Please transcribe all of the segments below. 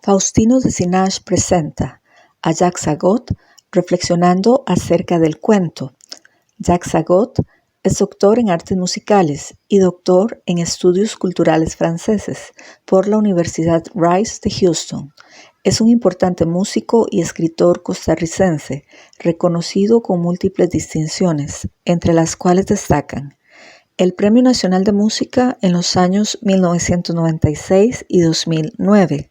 Faustino de Sinache presenta a Jacques Sagot reflexionando acerca del cuento. Jacques Sagot es doctor en artes musicales y doctor en estudios culturales franceses por la Universidad Rice de Houston. Es un importante músico y escritor costarricense, reconocido con múltiples distinciones, entre las cuales destacan el Premio Nacional de Música en los años 1996 y 2009,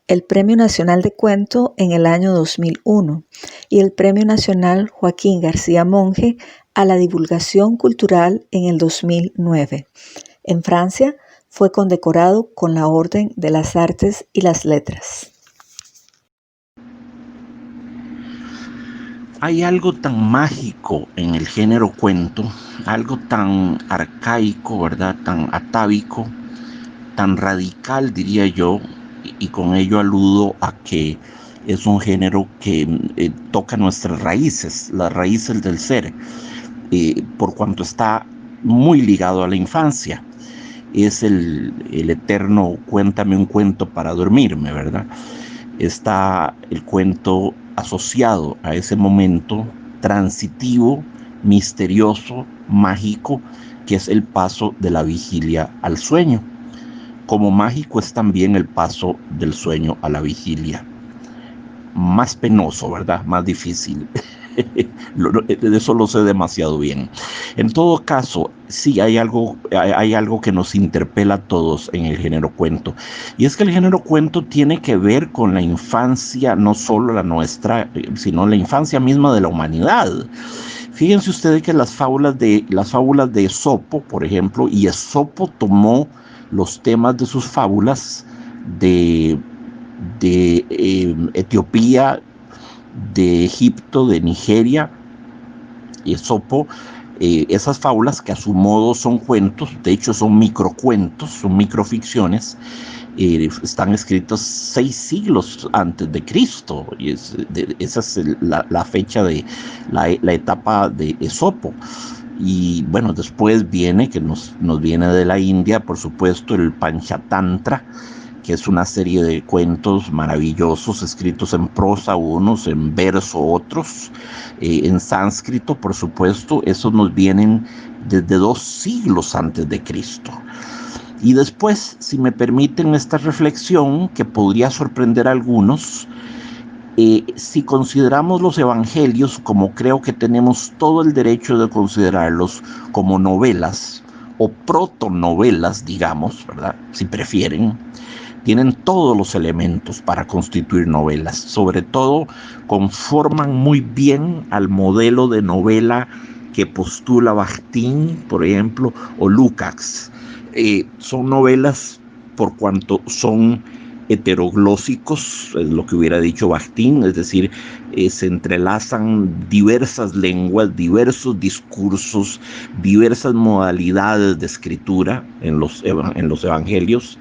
el Premio Nacional de Cuento en el año 2001 y el Premio Nacional Joaquín García Monge a la Divulgación Cultural en el 2009. En Francia fue condecorado con la Orden de las Artes y las Letras. Hay algo tan mágico en el género cuento, algo tan arcaico, ¿verdad? Tan atávico, tan radical, diría yo, y con ello aludo a que es un género que toca nuestras raíces, las raíces del ser, por cuanto está muy ligado a la infancia. Es el eterno cuéntame un cuento para dormirme, ¿verdad? Está el cuento asociado a ese momento transitivo, misterioso, mágico, que es el paso de la vigilia al sueño. Como mágico es también el paso del sueño a la vigilia. Más penoso, ¿verdad? Más difícil. Eso lo sé demasiado bien. En todo caso, sí hay algo que nos interpela a todos en el género cuento. Y es que el género cuento tiene que ver con la infancia, no solo la nuestra, sino la infancia misma de la humanidad. Fíjense ustedes que las fábulas de Esopo, por ejemplo, y Esopo tomó los temas de sus fábulas de Etiopía, de Egipto, de Nigeria. Esopo, esas fábulas que a su modo son cuentos, de hecho son microcuentos, son microficciones, están escritos 6 siglos antes de Cristo, y esa es la fecha de la etapa de Esopo. Y bueno, después viene, que nos viene de la India, por supuesto, el Panchatantra, que es una serie de cuentos maravillosos, escritos en prosa unos, en verso otros, en sánscrito, por supuesto. Esos nos vienen desde 2 siglos antes de Cristo. Y después, si me permiten esta reflexión, que podría sorprender a algunos, si consideramos los evangelios, como creo que tenemos todo el derecho de considerarlos, como novelas, o protonovelas, digamos, ¿verdad? Si prefieren, tienen todos los elementos para constituir novelas. Sobre todo, conforman muy bien al modelo de novela que postula Bakhtin, por ejemplo, o Lukács. Son novelas por cuanto son heteroglósicos, es lo que hubiera dicho Bakhtin, es decir, se entrelazan diversas lenguas, diversos discursos, diversas modalidades de escritura en los evangelios.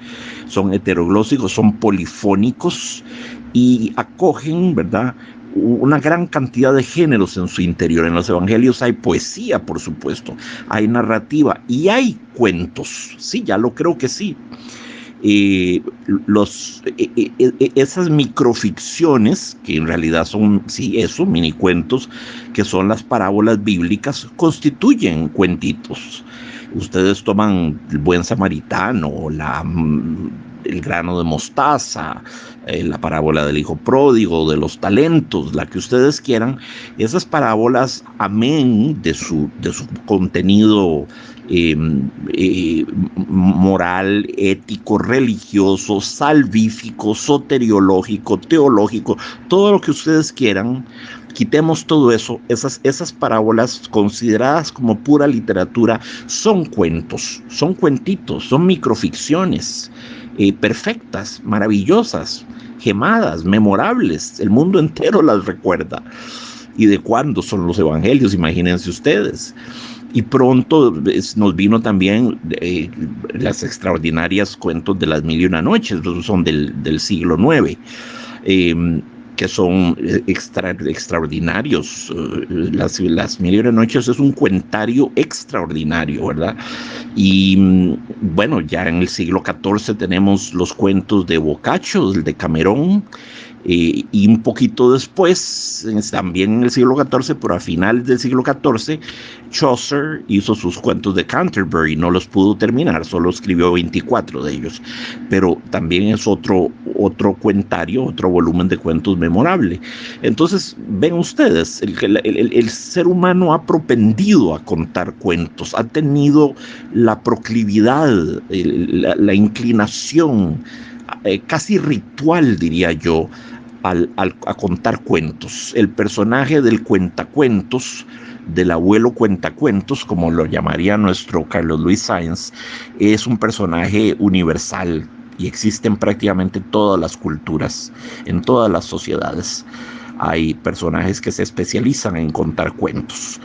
Son heteroglósicos, son polifónicos y acogen, ¿verdad?, una gran cantidad de géneros en su interior. En los evangelios hay poesía, por supuesto, hay narrativa y hay cuentos. Sí, ya lo creo que sí. Esas microficciones, que en realidad son, sí, eso, minicuentos, que son las parábolas bíblicas, constituyen cuentitos. Ustedes toman el buen samaritano, el grano de mostaza, la parábola del hijo pródigo, de los talentos, la que ustedes quieran. Esas parábolas, amén de su contenido moral, ético, religioso, salvífico, soteriológico, teológico, todo lo que ustedes quieran. Quitemos todo eso. Esas parábolas, consideradas como pura literatura, son cuentos, son cuentitos, son microficciones perfectas, maravillosas, gemadas, memorables. El mundo entero las recuerda. ¿Y de cuándo son los evangelios? Imagínense ustedes. Y pronto nos vino también las extraordinarias cuentos de las 1001 noches, son del siglo IX. que son extraordinarios. Las Mil y una Noches es un cuentario extraordinario, ¿verdad? Y bueno, ya en el siglo XIV tenemos los cuentos de Boccaccio, el de Camerón, y un poquito después, también en el siglo XIV, pero a finales del siglo XIV, Chaucer hizo sus cuentos de Canterbury, no los pudo terminar, solo escribió 24 de ellos, pero también es otro cuentario, otro volumen de cuentos memorable. Entonces, ven ustedes, el ser humano ha propendido a contar cuentos, ha tenido la proclividad, la inclinación, casi ritual, diría yo, a contar cuentos. El personaje del cuentacuentos, del abuelo cuentacuentos, como lo llamaría nuestro Carlos Luis Sáenz, es un personaje universal y existe en prácticamente todas las culturas, en todas las sociedades. Hay personajes que se especializan en contar cuentos.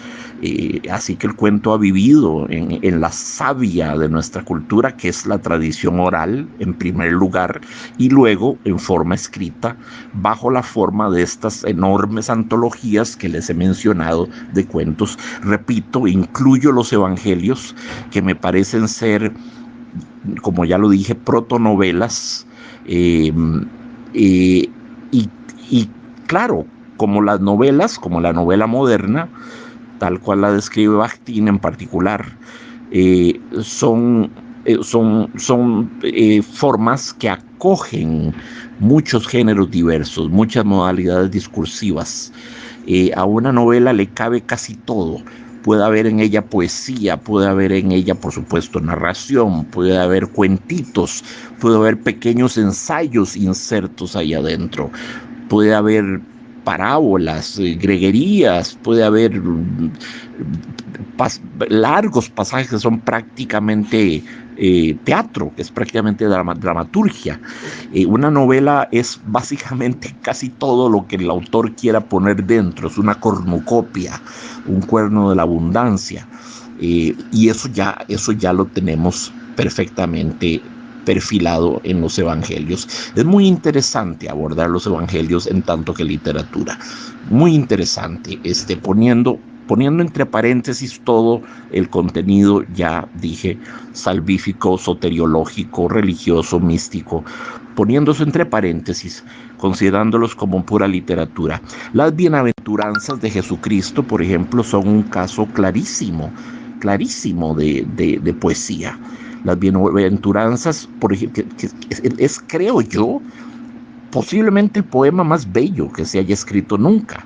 Así que el cuento ha vivido en la savia de nuestra cultura, que es la tradición oral en primer lugar, y luego en forma escrita, bajo la forma de estas enormes antologías que les he mencionado de cuentos. Repito, incluyo los evangelios, que me parecen ser, como ya lo dije, protonovelas, y claro, como las novelas, como la novela moderna, tal cual la describe Bakhtin en particular, son formas que acogen muchos géneros diversos, muchas modalidades discursivas. A una novela le cabe casi todo. Puede haber en ella poesía, puede haber en ella, por supuesto, narración, puede haber cuentitos, puede haber pequeños ensayos insertos ahí adentro, puede haber parábolas, greguerías, puede haber largos pasajes que son prácticamente teatro, que es prácticamente dramaturgia. Una novela es básicamente casi todo lo que el autor quiera poner dentro, es una cornucopia, un cuerno de la abundancia, y eso ya lo tenemos perfectamente perfilado en los evangelios. Es muy interesante abordar los evangelios en tanto que literatura, muy interesante, poniendo entre paréntesis todo el contenido, ya dije, salvífico, soteriológico, religioso, místico, poniéndose entre paréntesis, considerándolos como pura literatura. Las bienaventuranzas de Jesucristo, por ejemplo, son un caso clarísimo de poesía. Las bienaventuranzas, por ejemplo, que es, creo yo, posiblemente el poema más bello que se haya escrito nunca.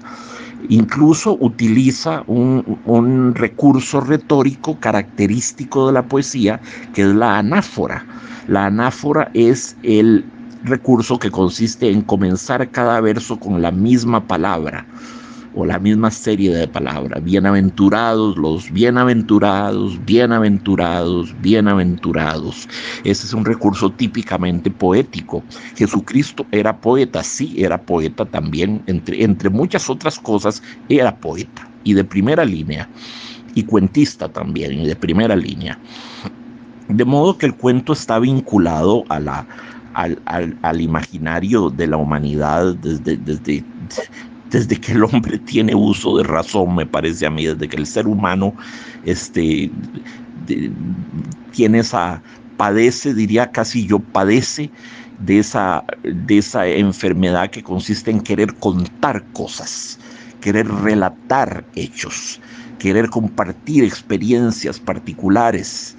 Incluso utiliza un recurso retórico característico de la poesía, que es la anáfora. La anáfora es el recurso que consiste en comenzar cada verso con la misma palabra o la misma serie de palabras. Bienaventurados los bienaventurados, bienaventurados, bienaventurados. Ese es un recurso típicamente poético. Jesucristo era poeta, sí, era poeta también, entre muchas otras cosas, era poeta y de primera línea, y cuentista también, y de primera línea. De modo que el cuento está vinculado al imaginario de la humanidad desde que el hombre tiene uso de razón, me parece a mí, desde que el ser humano padece, diría casi yo, padece de esa enfermedad que consiste en querer contar cosas, querer relatar hechos, querer compartir experiencias particulares,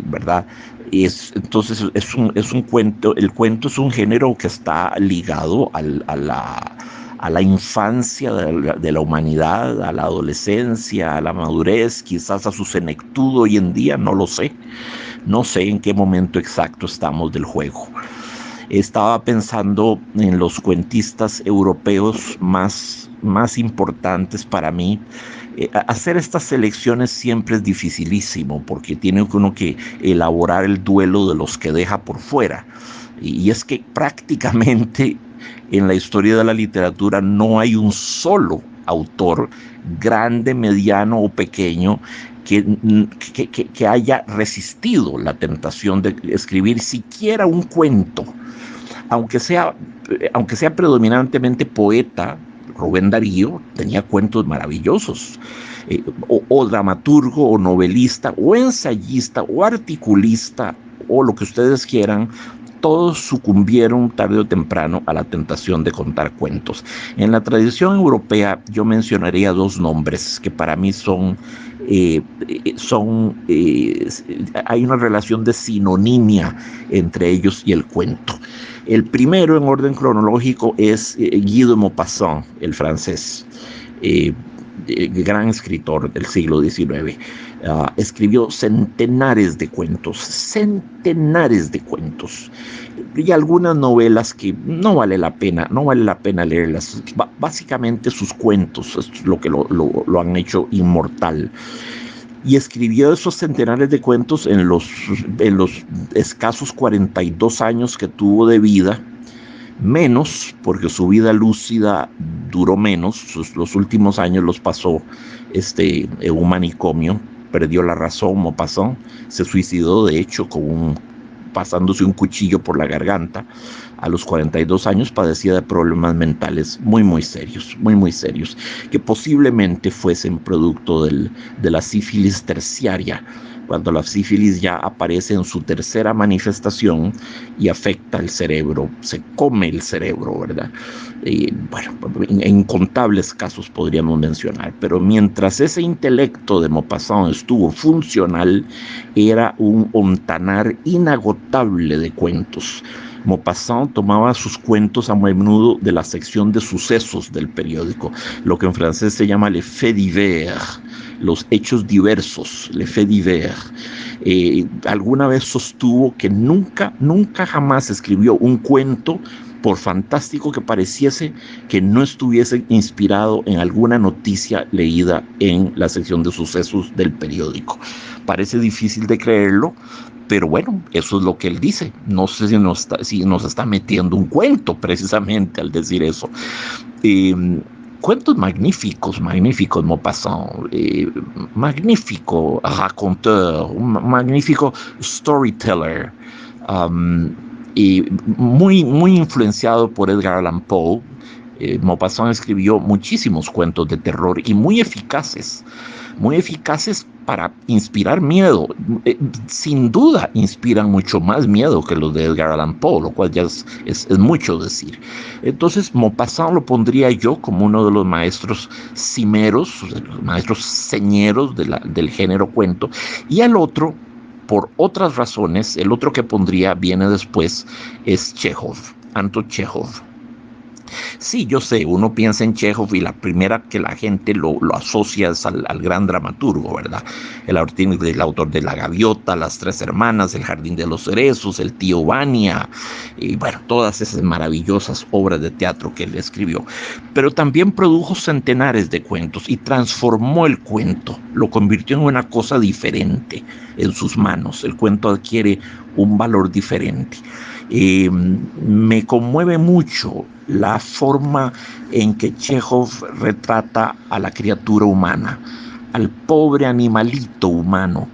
¿verdad? Entonces es un cuento. El cuento es un género que está ligado a la infancia de la humanidad, a la adolescencia, a la madurez, quizás a su senectud hoy en día, no lo sé. No sé en qué momento exacto estamos del juego. Estaba pensando en los cuentistas europeos más importantes para mí. Hacer estas selecciones siempre es dificilísimo, porque tiene uno que elaborar el duelo de los que deja por fuera. Y es que prácticamente en la historia de la literatura no hay un solo autor, grande, mediano o pequeño, que haya resistido la tentación de escribir siquiera un cuento, aunque sea aunque sea predominantemente poeta, Rubén Darío tenía cuentos maravillosos. O dramaturgo, o novelista, o ensayista, o articulista, o lo que ustedes quieran, todos sucumbieron tarde o temprano a la tentación de contar cuentos. En la tradición europea yo mencionaría dos nombres que para mí hay una relación de sinonimia entre ellos y el cuento. El primero en orden cronológico es Guy de Maupassant, el francés. Gran escritor del siglo XIX. Escribió centenares de cuentos y algunas novelas que no vale la pena leerlas. Básicamente sus cuentos es lo que lo han hecho inmortal. Y escribió esos centenares de cuentos en los escasos 42 años que tuvo de vida, menos porque su vida lúcida duró menos. Los últimos años los pasó en un manicomio, perdió la razón. Maupassant se suicidó, de hecho, pasándose un cuchillo por la garganta. A los 42 años padecía de problemas mentales muy serios, que posiblemente fuesen producto de la sífilis terciaria, cuando la sífilis ya aparece en su tercera manifestación y afecta el cerebro, se come el cerebro, ¿verdad? En incontables casos podríamos mencionar, pero mientras ese intelecto de Maupassant estuvo funcional, era un hontanar inagotable de cuentos. Maupassant tomaba sus cuentos a menudo de la sección de sucesos del periódico, lo que en francés se llama les faits divers, los hechos diversos, les faits divers. Alguna vez sostuvo que nunca jamás escribió un cuento, por fantástico que pareciese, que no estuviese inspirado en alguna noticia leída en la sección de sucesos del periódico. Parece difícil de creerlo, pero bueno, eso es lo que él dice. No sé si nos está metiendo un cuento precisamente al decir eso. Cuentos magníficos, Maupassant, magnífico raconteur, un magnífico storyteller, y muy influenciado por Edgar Allan Poe. Maupassant escribió muchísimos cuentos de terror y muy eficaces para inspirar miedo. Sin duda inspiran mucho más miedo que los de Edgar Allan Poe, lo cual ya es mucho decir. Entonces Maupassant lo pondría yo como uno de los maestros cimeros, los maestros señeros del género cuento, y al otro, por otras razones, el otro que pondría viene después, es Chekhov, Anton Chekhov. Sí, yo sé, uno piensa en Chekhov y la primera que la gente lo asocia es al gran dramaturgo, ¿verdad? El autor de La Gaviota, Las Tres Hermanas, El Jardín de los Cerezos, El Tío Vania, y bueno, todas esas maravillosas obras de teatro que él escribió. Pero también produjo centenares de cuentos y transformó el cuento, lo convirtió en una cosa diferente en sus manos. El cuento adquiere un valor diferente. Me conmueve mucho la forma en que Chekhov retrata a la criatura humana, al pobre animalito humano,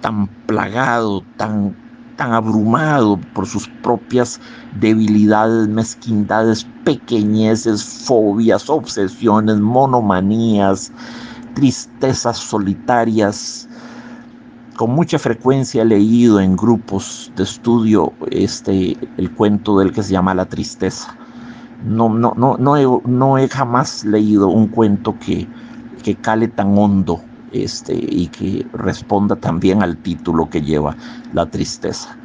tan plagado, tan abrumado por sus propias debilidades, mezquindades, pequeñeces, fobias, obsesiones, monomanías, tristezas solitarias. Con mucha frecuencia he leído en grupos de estudio el cuento del que se llama La Tristeza. No he jamás leído un cuento que cale tan hondo y que responda también al título que lleva, La Tristeza.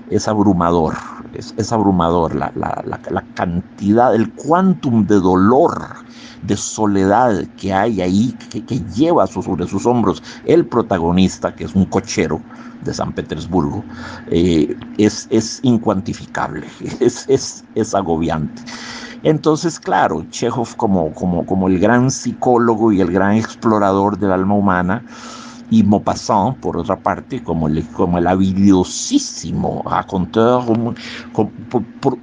Es abrumador, es abrumador la cantidad, el quantum de dolor, de soledad que hay ahí, que lleva sobre sus hombros el protagonista, que es un cochero de San Petersburgo. Es incuantificable, es agobiante. Entonces, claro, Chekhov como el gran psicólogo y el gran explorador del alma humana, y Maupassant, por otra parte, como el habilidosísimo raconteur,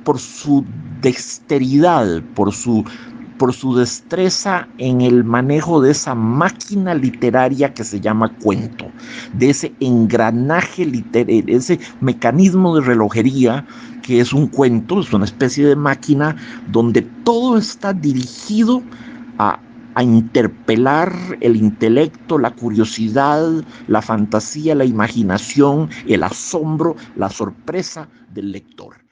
por su dexteridad, por su destreza en el manejo de esa máquina literaria que se llama cuento, de ese engranaje literario, ese mecanismo de relojería que es un cuento, es una especie de máquina donde todo está dirigido a interpelar el intelecto, la curiosidad, la fantasía, la imaginación, el asombro, la sorpresa del lector.